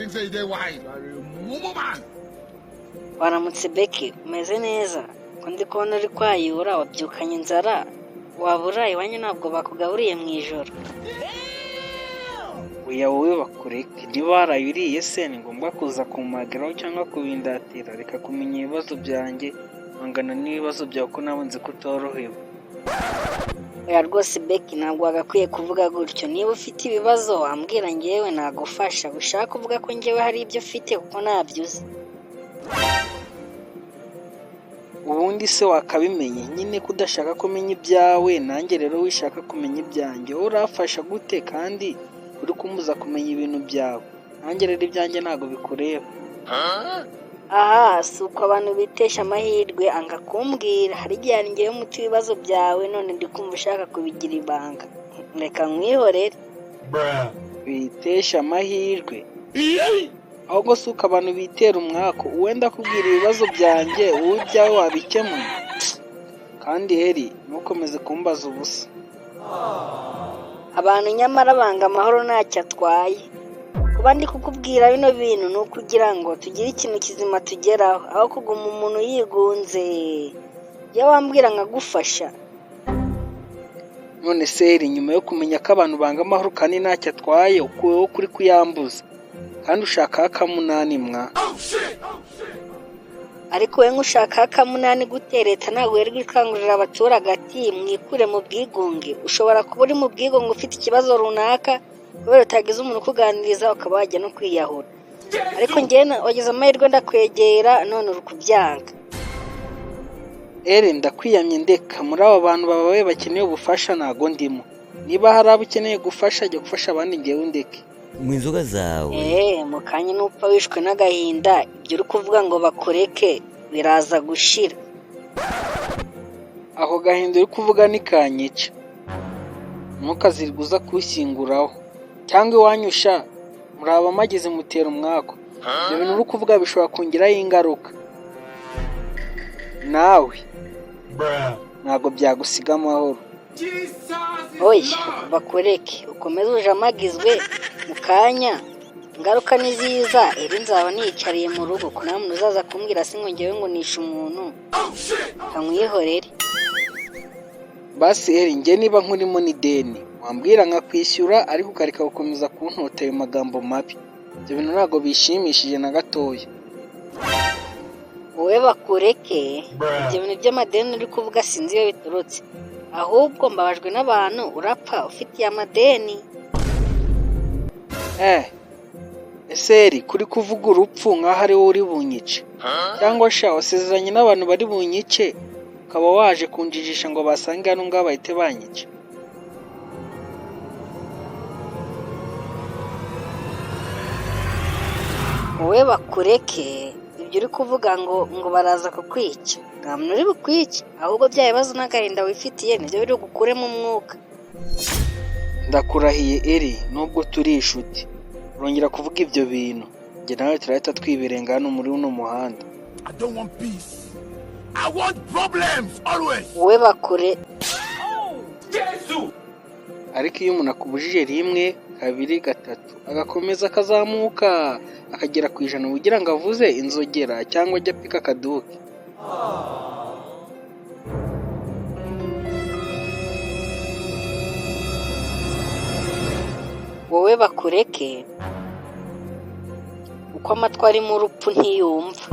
think say they wise. Mumu man. Waramutse Becky, umeze neza? Ko ndi kubona uri kwayura wabyukanye inzara. Wabura iwanyu ntabwo bakugaburiye mu ijoro. Oya wowe bakureke niba warayuriye se ni ngombwa kuza kumagaraho cyangwa kubindatira, reka kumenya ibibazo byanjye angana n'ibibazo byawe ko nawe nzi ko utorohewe. Oya rwose Becky ntabwo wagakwiye kuvuga gutyo. Niba ufite ibibazo wambwira njyewe nagufasha. Ushaka kuvuga ko njyewe hari ibyo ufite kuko nabyuze. Ubundi se wakabimenye nyine ko udashaka kumenya ibyawe, nanjye rero wishaka kumenya ibyanjye. Wowe urafasha gute kandi uri kumuza kumenya ibintu byawe? Nanjye rero ibyanjye ntabwo bikureba. Aha si uko abantu bitesha amahirwe anga kumbwira. Hari igihe ngewe umuti w'ibibazo byawe none ndi kumva ushaka kubigira ibanga. Reka nkwihorere. Bitesha amahirwe? Ahubwo si uko abantu bitera umwako. Uwenda kubwira ibibazo byanjye wowe ibyawe wabikemuye. Kandi heri ntukomeze kumbaza ubusa. Abantu nyamara banga amahoro ntacyo atwaye. Kuba ndi kukubwira bino bintu ni ukugira ngo tugire ikintu kizima tugeraho, aho kuguma umuntu yigunze. Iyo wambwira nkagufasha. None se heri nyuma yo kumenya ko abantu banga amahoro kandi ntacyo atwaye, ukuweho kuri kuyambuza kandi ushaka akamunani mwa. Ariko we nk'ushaka akamunani gutereta ntabwo wari gukangurira abaturage ati mwikure mu bwigunge. Ushobora kuba uri mu bwigunge ufite ikibazo runaka kubera utagize umuntu ukuganiriza ukaba wajya no kwiyahura. Ariko njyewe wagize amahirwe ndakwegera none uri kubyanga. Ndakwiyamye ndeka. Muri aba bantu babaye bakeneye ubufasha ntago ndimo. Niba hari abo ukeneye gufasha jya gufasha abandi njyewe ndeke. Mu inzoga zawe mu kanya n'upfa wishwe n'agahinda ibyo uri kuvuga ngo bakureke biraza gushira. Ako gahinda uri kuvuga ni kanyica. Ntukaziriguza kushyinguraho cyangwa iwanyusha muri abamagize mutera umwako. Ibyo bintu uri kuvuga bishobora kongeraho ingaruka. Nawe ntabwo byagusiga amahoro. Oya bakureke ukomeze ujamagizwe mu kanya. Ingaruka ni ziza. Nzaba niyicariye mu rugo ko nta muntu uzaza kumbwira se ngo njyewe ngo nishe umuntu. Kamwihorere. Basi njye niba nkurimo n'ideni wambwira nkakwishyura ariko ukareka gukomeza kuntota ayo magambo mabi. Ibyo bintu ntabwo bishimishije na gatoya. Wowe bakureke ibyo bintu by'amadeni uri kuvuga sinzi iyo biturutse. Ahubwo mbabajwe n'abantu urapfa ufitiye amadeni. Ese kuri kuvuga urupfu nk'aho ari wowe uri bunyice cyangwa sha wasezeranye n'abantu bari bunyice ukaba waje kunjijisha ngo basange hano ngaho bahite banyica? Wowe bakureke ibyo uri kuvuga ngo baraza kukwica. Nta muntu uri bukwice ahubwo bya bibazo n'agahinda wifitiye nibyo biri gukuremo umwuka. Ndakurahiye nubwo turi inshuti urongera kuvuga ibyo bintu njye nawe turahita twibirenga hano muri uno muhanda. I don't want peace. I want problems always. Wowe bakure. Ariko iyo umuntu akubujije rimwe kabiri gatatu agakomeza akazamuka akagera ku 100 kugira ngo avuze inzogera cyangwa ajya pika akaduke. Wowe bakureke uko amatwari mu rupfu ntiyumva.